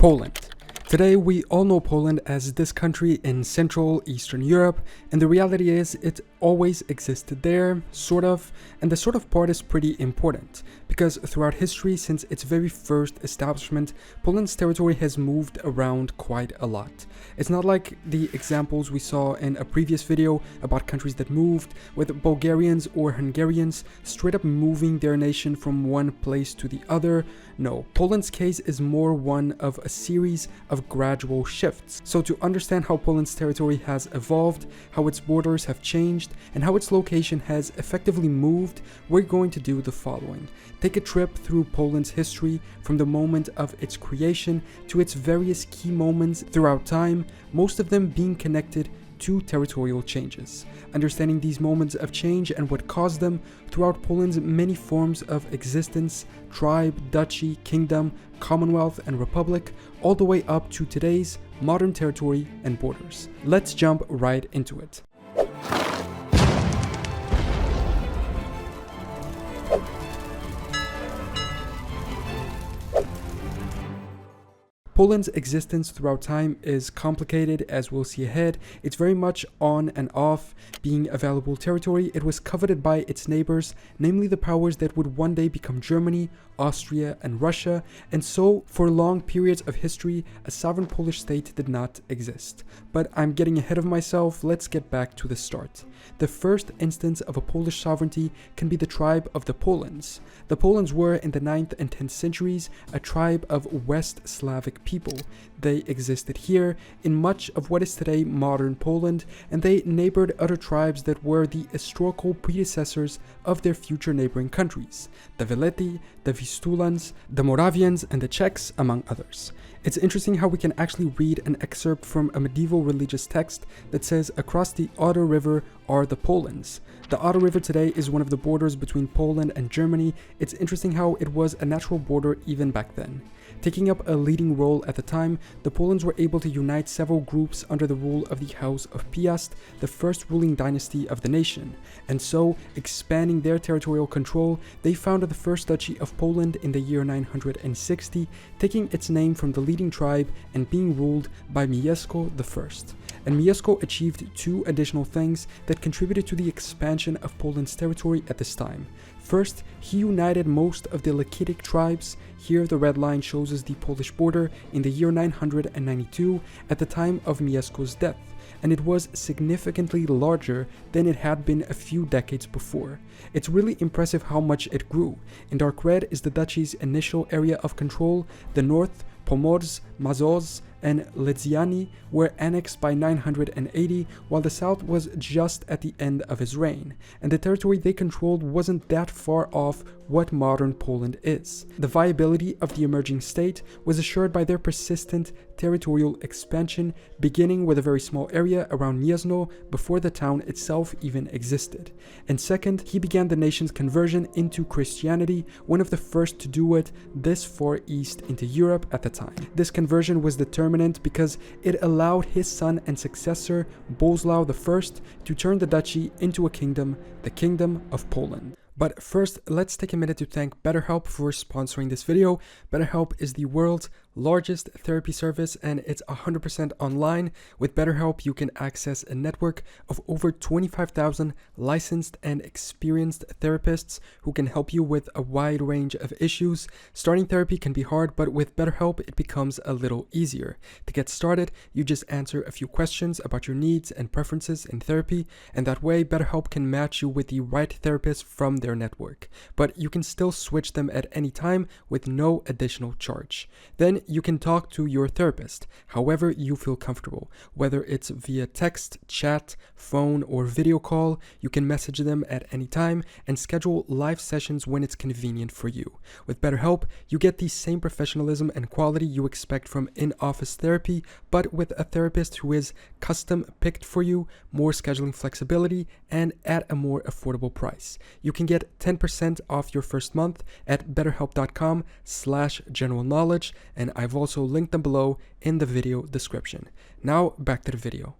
Poland. Today we all know Poland as this country in Central Eastern Europe, and the reality is it always existed there, sort of, and the sort of part is pretty important, because throughout history, since its very first establishment, Poland's territory has moved around quite a lot. It's not like the examples we saw in a previous video about countries that moved, with Bulgarians or Hungarians straight up moving their nation from one place to the other. No, Poland's case is more one of a series of gradual shifts. So to understand how Poland's territory has evolved, how its borders have changed, and how its location has effectively moved, we're going to do the following. Take a trip through Poland's history from the moment of its creation to its various key moments throughout time, most of them being connected to territorial changes. Understanding these moments of change and what caused them throughout Poland's many forms of existence, tribe, duchy, kingdom, commonwealth, and republic, all the way up to today's modern territory and borders. Let's jump right into it. Poland's existence throughout time is complicated, as we'll see ahead. It's very much on and off. Being available territory, it was coveted by its neighbors, namely the powers that would one day become Germany, Austria, and Russia, and so for long periods of history, a sovereign Polish state did not exist. But I'm getting ahead of myself, let's get back to the start. The first instance of a Polish sovereignty can be the tribe of the Polans. The Polans were, in the 9th and 10th centuries, a tribe of West Slavic people. They existed here in much of what is today modern Poland, and they neighbored other tribes that were the historical predecessors of their future neighboring countries, the Veleti, the Vistulans, the Moravians, and the Czechs, among others. It's interesting how we can actually read an excerpt from a medieval religious text that says, "Across the Oder River are the Polans." The Oder River today is one of the borders between Poland and Germany. It's interesting how it was a natural border even back then. Taking up a leading role at the time, the Polans were able to unite several groups under the rule of the House of Piast, the first ruling dynasty of the nation, and so, expanding their territorial control, they founded the first Duchy of Poland in the year 960, taking its name from the leading tribe and being ruled by Mieszko I. And Mieszko achieved two additional things that contributed to the expansion of Poland's territory at this time. First, he united most of the Lakitic tribes. Here the red line shows us the Polish border in the year 992 at the time of Mieszko's death, and it was significantly larger than it had been a few decades before. It's really impressive how much it grew. In dark red is the duchy's initial area of control. The north, Pomorze, Mazowsze, and Lithuania were annexed by 980, while the south was just at the end of his reign, and the territory they controlled wasn't that far off what modern Poland is. The viability of the emerging state was assured by their persistent territorial expansion, beginning with a very small area around Gniezno before the town itself even existed. And second, he began the nation's conversion into Christianity, one of the first to do it this far east into Europe at the time. This conversion was determinant because it allowed his son and successor, Boleslaw I, to turn the duchy into a kingdom, the Kingdom of Poland. But first, let's take a minute to thank BetterHelp for sponsoring this video. BetterHelp is the world's largest therapy service, and it's 100% online. With BetterHelp, you can access a network of over 25,000 licensed and experienced therapists who can help you with a wide range of issues. Starting therapy can be hard, but with BetterHelp, it becomes a little easier. To get started, you just answer a few questions about your needs and preferences in therapy, and that way, BetterHelp can match you with the right therapist from their network. But you can still switch them at any time with no additional charge. Then you can talk to your therapist however you feel comfortable, whether it's via text, chat, phone, or video call. You can message them at any time and schedule live sessions when it's convenient for you. With BetterHelp, you get the same professionalism and quality you expect from in-office therapy, but with a therapist who is custom picked for you, more scheduling flexibility, and at a more affordable price. You can get 10% off your first month at betterhelp.com/generalknowledge, and I've also linked them below in the video description. Now back to the video.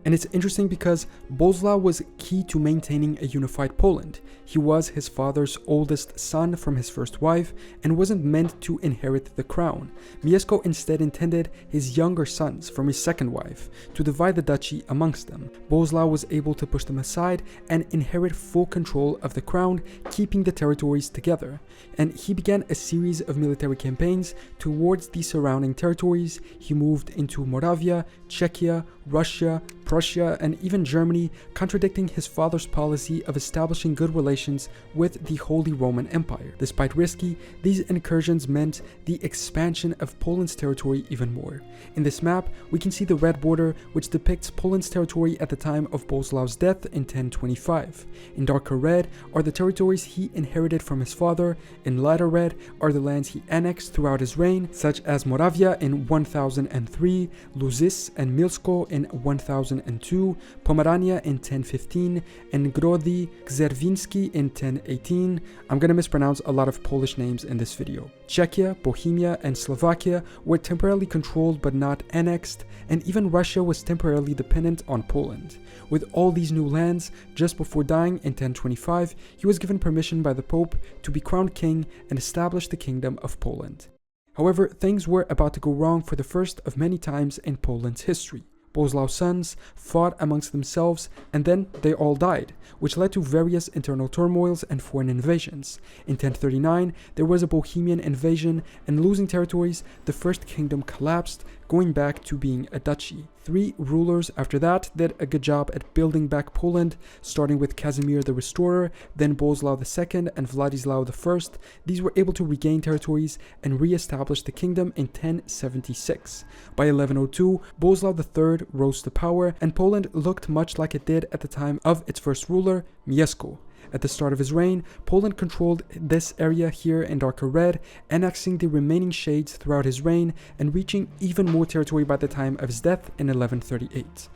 And it's interesting because Boleslaw was key to maintaining a unified Poland. He was his father's oldest son from his first wife and wasn't meant to inherit the crown. Mieszko instead intended his younger sons from his second wife to divide the duchy amongst them. Boleslaw was able to push them aside and inherit full control of the crown, keeping the territories together. And he began a series of military campaigns towards the surrounding territories. He moved into Moravia, Czechia, Russia, Prussia, and even Germany, contradicting his father's policy of establishing good relations with the Holy Roman Empire. Despite risky, these incursions meant the expansion of Poland's territory even more. In this map, we can see the red border, which depicts Poland's territory at the time of Boleslaw's death in 1025. In darker red are the territories he inherited from his father. In lighter red are the lands he annexed throughout his reign, such as Moravia in 1003, Luzysz and Milsko in 1002, Pomerania in 1015, and Grodny Czerwiński in 1018. I'm gonna mispronounce a lot of Polish names in this video. Czechia, Bohemia, and Slovakia were temporarily controlled but not annexed, and even Russia was temporarily dependent on Poland. With all these new lands, just before dying in 1025, he was given permission by the Pope to be crowned king and establish the Kingdom of Poland. However, things were about to go wrong for the first of many times in Poland's history. Boleslaw's sons fought amongst themselves, and then they all died, which led to various internal turmoils and foreign invasions. In 1039, there was a Bohemian invasion, and losing territories, the first kingdom collapsed, going back to being a duchy. 3 rulers after that did a good job at building back Poland, starting with Casimir the Restorer, then Boleslaw II and Władysław I. These were able to regain territories and re-establish the kingdom in 1076. By 1102, Boleslaw III rose to power, and Poland looked much like it did at the time of its first ruler, Mieszko. At the start of his reign, Poland controlled this area here in darker red, annexing the remaining shades throughout his reign and reaching even more territory by the time of his death in 1138.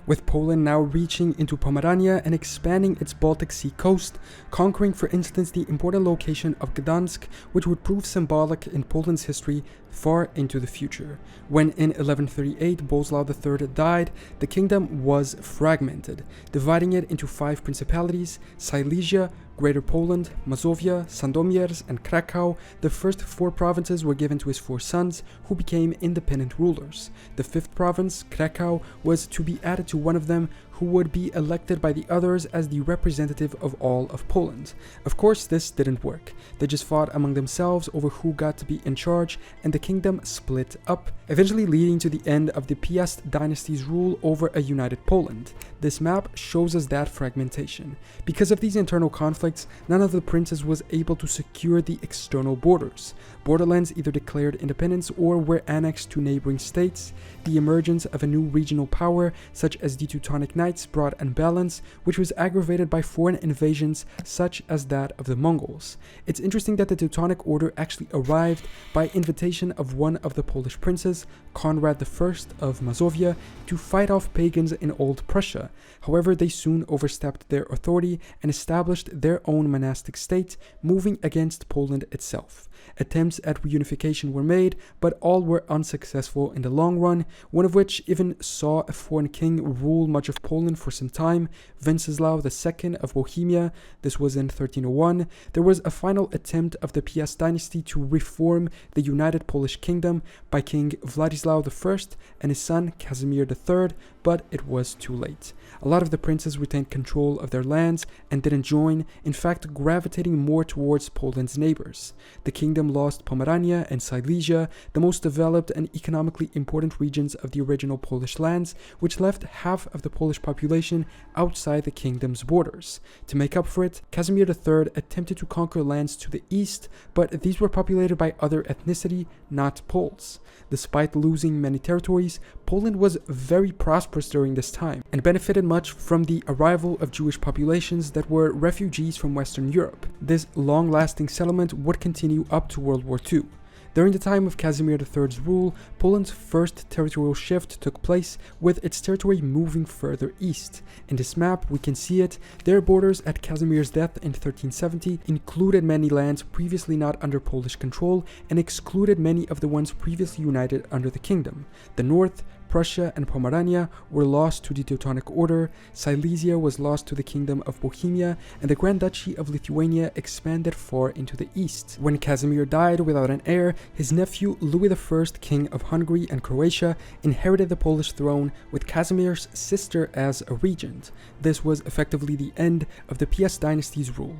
With Poland now reaching into Pomerania and expanding its Baltic Sea coast, conquering for instance the important location of Gdansk, which would prove symbolic in Poland's history far into the future. When in 1138 Boleslaw III died, the kingdom was fragmented, dividing it into 5 principalities: Silesia, Greater Poland, Mazovia, Sandomierz, and Krakow. The first 4 provinces were given to his 4 sons, who became independent rulers. The 5th province, Krakow, was to be added to one of them, who would be elected by the others as the representative of all of Poland. Of course, this didn't work. They just fought among themselves over who got to be in charge, and the kingdom split up, eventually leading to the end of the Piast dynasty's rule over a united Poland. This map shows us that fragmentation. Because of these internal conflicts, none of the princes was able to secure the external borders. Borderlands either declared independence or were annexed to neighboring states. The emergence of a new regional power, such as the Teutonic Knights, brought unbalance, which was aggravated by foreign invasions such as that of the Mongols. It's interesting that the Teutonic Order actually arrived by invitation of one of the Polish princes, Konrad I of Mazovia, to fight off pagans in Old Prussia. However, they soon overstepped their authority and established their own monastic state, moving against Poland itself. Attempts at reunification were made, but all were unsuccessful in the long run, one of which even saw a foreign king rule much of Poland for some time, Wenceslaw II of Bohemia. This was in 1301. There was a final attempt of the Piast dynasty to reform the united Polish kingdom by King Władysław I and his son Casimir III, but it was too late. A lot of the princes retained control of their lands and didn't join, in fact gravitating more towards Poland's neighbors. The kingdom lost Pomerania and Silesia, the most developed and economically important regions of the original Polish lands, which left half of the Polish population outside the kingdom's borders. To make up for it, Casimir III attempted to conquer lands to the east, but these were populated by other ethnicity, not Poles. Despite losing many territories, Poland was very prosperous during this time and benefited much from the arrival of Jewish populations that were refugees from Western Europe. This long-lasting settlement would continue up to World War II. During the time of Casimir III's rule, Poland's first territorial shift took place, with its territory moving further east. In this map, we can see it. Their borders at Casimir's death in 1370 included many lands previously not under Polish control and excluded many of the ones previously united under the kingdom. The north, Prussia and Pomerania were lost to the Teutonic Order, Silesia was lost to the Kingdom of Bohemia, and the Grand Duchy of Lithuania expanded far into the east. When Casimir died without an heir, his nephew Louis I, King of Hungary and Croatia, inherited the Polish throne with Casimir's sister as a regent. This was effectively the end of the PS dynasty's rule.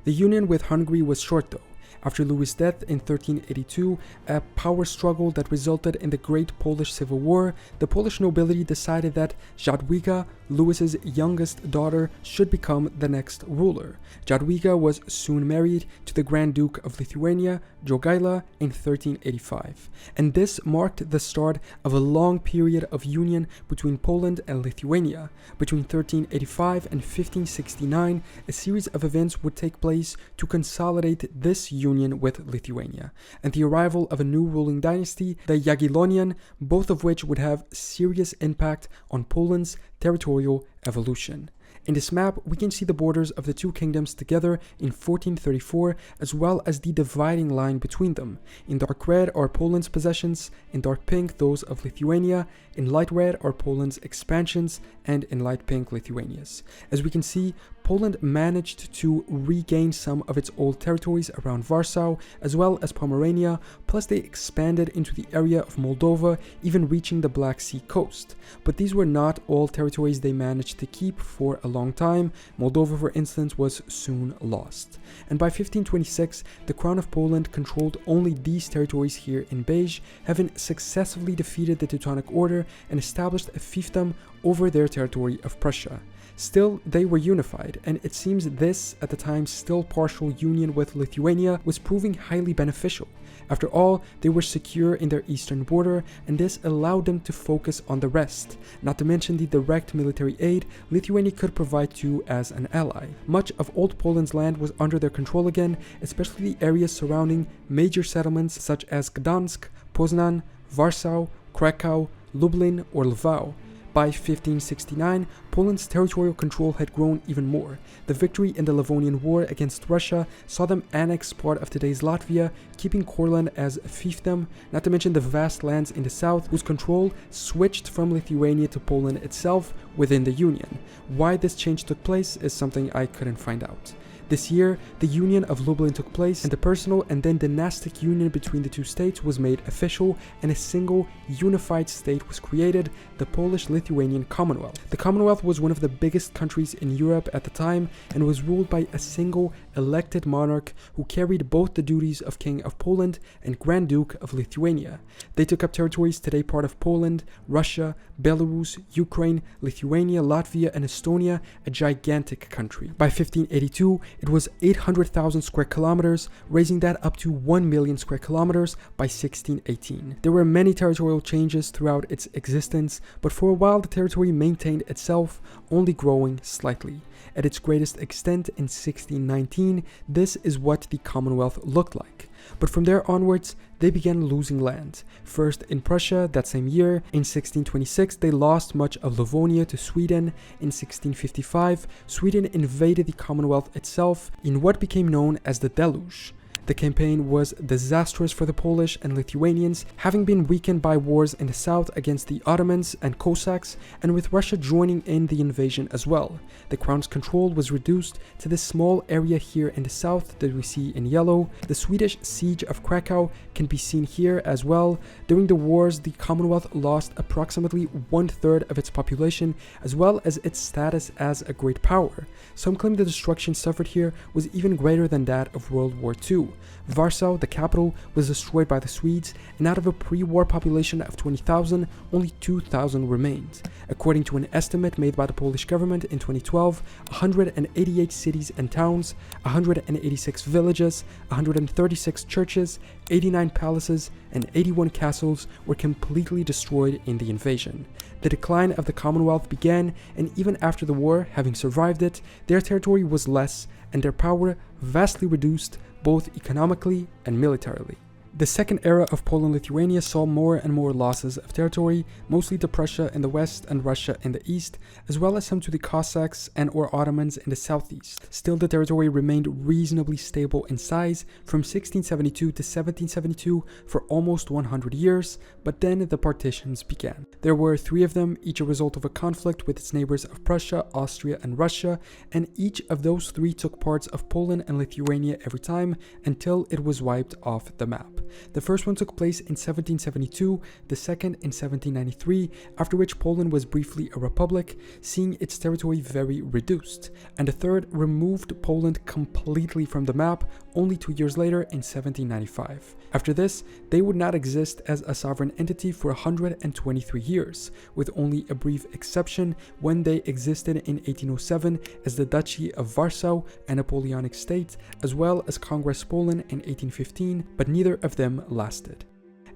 The union with Hungary was short though. After Louis' death in 1382, a power struggle that resulted in the Great Polish Civil War, the Polish nobility decided that Jadwiga, Louis's youngest daughter, should become the next ruler. Jadwiga was soon married to the Grand Duke of Lithuania, Jogaila, in 1385, and this marked the start of a long period of union between Poland and Lithuania. Between 1385 and 1569, a series of events would take place to consolidate this union with Lithuania, and the arrival of a new ruling dynasty, the Jagiellonian, both of which would have serious impact on Poland's territorial evolution. In this map, we can see the borders of the two kingdoms together in 1434, as well as the dividing line between them. In dark red are Poland's possessions, in dark pink those of Lithuania, in light red are Poland's expansions, and in light pink Lithuania's. As we can see, Poland managed to regain some of its old territories around Warsaw, as well as Pomerania, plus they expanded into the area of Moldova, even reaching the Black Sea coast. But these were not all territories they managed to keep for a long time. Moldova, for instance, was soon lost. And by 1526, the Crown of Poland controlled only these territories here in beige, having successfully defeated the Teutonic Order and established a fiefdom over their territory of Prussia. Still, they were unified, and it seems this, at the time still partial union with Lithuania, was proving highly beneficial. After all, they were secure in their eastern border, and this allowed them to focus on the rest, not to mention the direct military aid Lithuania could provide to as an ally. Much of Old Poland's land was under their control again, especially the areas surrounding major settlements such as Gdansk, Poznan, Warsaw, Krakow, Lublin, or Lwów. By 1569, Poland's territorial control had grown even more. The victory in the Livonian War against Russia saw them annex part of today's Latvia, keeping Courland as a fiefdom, not to mention the vast lands in the south whose control switched from Lithuania to Poland itself within the Union. Why this change took place is something I couldn't find out. This year, the Union of Lublin took place, and the personal and then dynastic union between the two states was made official, and a single, unified state was created, the Polish-Lithuanian Commonwealth. The Commonwealth was one of the biggest countries in Europe at the time, and was ruled by a single, elected monarch who carried both the duties of King of Poland and Grand Duke of Lithuania. They took up territories today part of Poland, Russia, Belarus, Ukraine, Lithuania, Latvia, and Estonia, a gigantic country. By 1582, it was 800,000 square kilometers, raising that up to 1 million square kilometers by 1618. There were many territorial changes throughout its existence, but for a while the territory maintained itself, only growing slightly. At its greatest extent in 1619, this is what the Commonwealth looked like. But from there onwards, they began losing land. First in Prussia that same year. In 1626, they lost much of Livonia to Sweden. In 1655, Sweden invaded the Commonwealth itself in what became known as the Deluge. The campaign was disastrous for the Polish and Lithuanians, having been weakened by wars in the south against the Ottomans and Cossacks, and with Russia joining in the invasion as well. The crown's control was reduced to this small area here in the south that we see in yellow. The Swedish siege of Krakow can be seen here as well. During the wars, the Commonwealth lost approximately 1/3 of its population, as well as its status as a great power. Some claim the destruction suffered here was even greater than that of World War II. Warsaw, the capital, was destroyed by the Swedes, and out of a pre-war population of 20,000, only 2,000 remained. According to an estimate made by the Polish government in 2012, 188 cities and towns, 186 villages, 136 churches, 89 palaces, and 81 castles were completely destroyed in the invasion. The decline of the Commonwealth began, and even after the war, having survived it, their territory was less, and their power vastly reduced, both economically and militarily. The second era of Poland-Lithuania saw more and more losses of territory, mostly to Prussia in the west and Russia in the east, as well as some to the Cossacks and or Ottomans in the southeast. Still, the territory remained reasonably stable in size from 1672 to 1772 for almost 100 years, but then the partitions began. There were 3 of them, each a result of a conflict with its neighbors of Prussia, Austria, and Russia, and each of those 3 took parts of Poland and Lithuania every time until it was wiped off the map. The first one took place in 1772, the second in 1793, after which Poland was briefly a republic, seeing its territory very reduced, and the third removed Poland completely from the map only 2 years later in 1795. After this, they would not exist as a sovereign entity for 123 years, with only a brief exception when they existed in 1807 as the Duchy of Warsaw, a Napoleonic state, as well as Congress Poland in 1815, but neither of them lasted.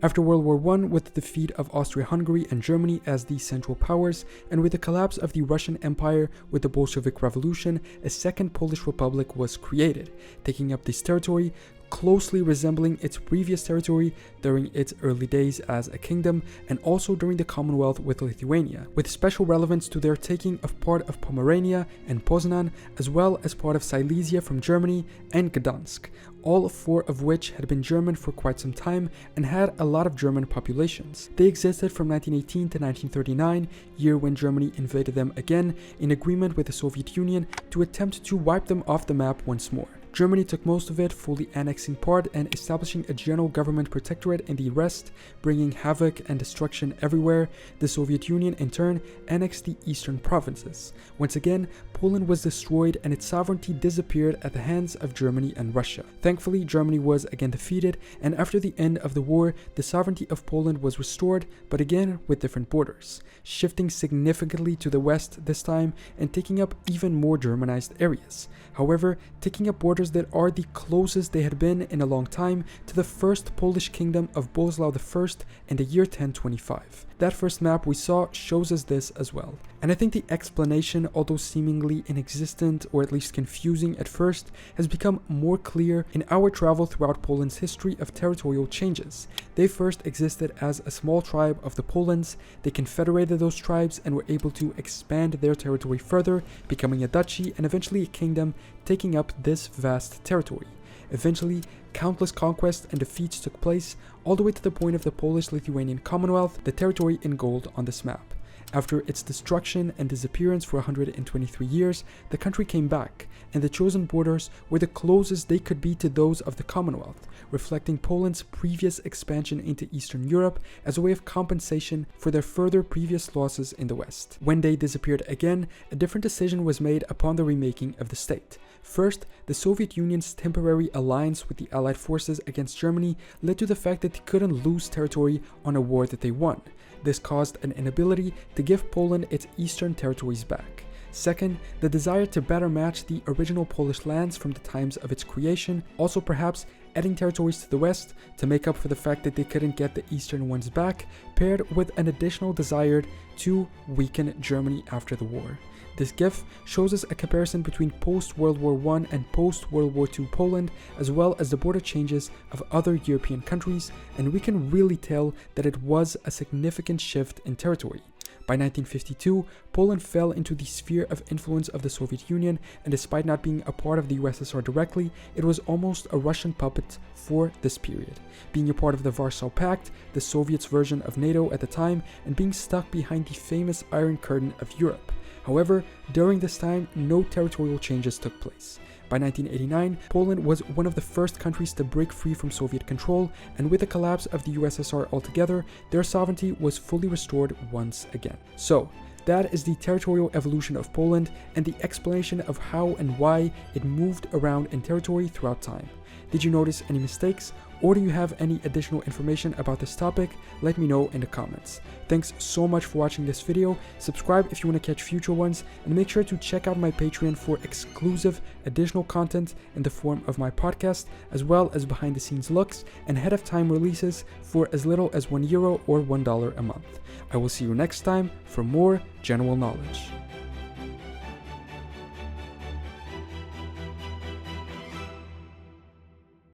After World War I, with the defeat of Austria-Hungary and Germany as the central powers, and with the collapse of the Russian Empire with the Bolshevik Revolution, a second Polish Republic was created, taking up this territory, closely resembling its previous territory during its early days as a kingdom, and also during the Commonwealth with Lithuania, with special relevance to their taking of part of Pomerania and Poznan, as well as part of Silesia from Germany and Gdansk, all 4 of which had been German for quite some time and had a lot of German populations. They existed from 1918 to 1939, year when Germany invaded them again in agreement with the Soviet Union to attempt to wipe them off the map once more. Germany took most of it, fully annexing part and establishing a general government protectorate in the rest, bringing havoc and destruction everywhere. The Soviet Union, in turn, annexed the eastern provinces. Once again, Poland was destroyed and its sovereignty disappeared at the hands of Germany and Russia. Thankfully, Germany was again defeated, and after the end of the war, the sovereignty of Poland was restored, but again with different borders, shifting significantly to the west this time and taking up even more Germanized areas. However, taking up borders that are the closest they had been in a long time to the first Polish kingdom of Boleslaw I in the year 1025. That first map we saw shows us this as well. And I think the explanation, although seemingly inexistent or at least confusing at first, has become more clear in our travel throughout Poland's history of territorial changes. They first existed as a small tribe of the Polans, they confederated those tribes and were able to expand their territory further, becoming a duchy and eventually a kingdom, taking up this vast territory. Eventually, countless conquests and defeats took place, all the way to the point of the Polish-Lithuanian Commonwealth, the territory in gold on this map. After its destruction and disappearance for 123 years, the country came back, and the chosen borders were the closest they could be to those of the Commonwealth, reflecting Poland's previous expansion into Eastern Europe as a way of compensation for their further previous losses in the West. When they disappeared again, a different decision was made upon the remaking of the state. First, the Soviet Union's temporary alliance with the Allied forces against Germany led to the fact that they couldn't lose territory on a war that they won. This caused an inability to give Poland its eastern territories back. Second, the desire to better match the original Polish lands from the times of its creation, also perhaps adding territories to the west to make up for the fact that they couldn't get the eastern ones back, paired with an additional desire to weaken Germany after the war. This GIF shows us a comparison between post-World War I and post-World War II Poland, as well as the border changes of other European countries, and we can really tell that it was a significant shift in territory. By 1952, Poland fell into the sphere of influence of the Soviet Union, and despite not being a part of the USSR directly, it was almost a Russian puppet for this period. Being a part of the Warsaw Pact, the Soviets' version of NATO at the time, and being stuck behind the famous Iron Curtain of Europe. However, during this time, no territorial changes took place. By 1989, Poland was one of the first countries to break free from Soviet control, and with the collapse of the USSR altogether, their sovereignty was fully restored once again. So, that is the territorial evolution of Poland and the explanation of how and why it moved around in territory throughout time. Did you notice any mistakes, or do you have any additional information about this topic? Let me know in the comments. Thanks so much for watching this video. Subscribe if you want to catch future ones, and make sure to check out my Patreon for exclusive additional content in the form of my podcast, as well as behind the scenes looks and ahead of time releases for as little as €1 or $1 a month. I will see you next time for more general knowledge.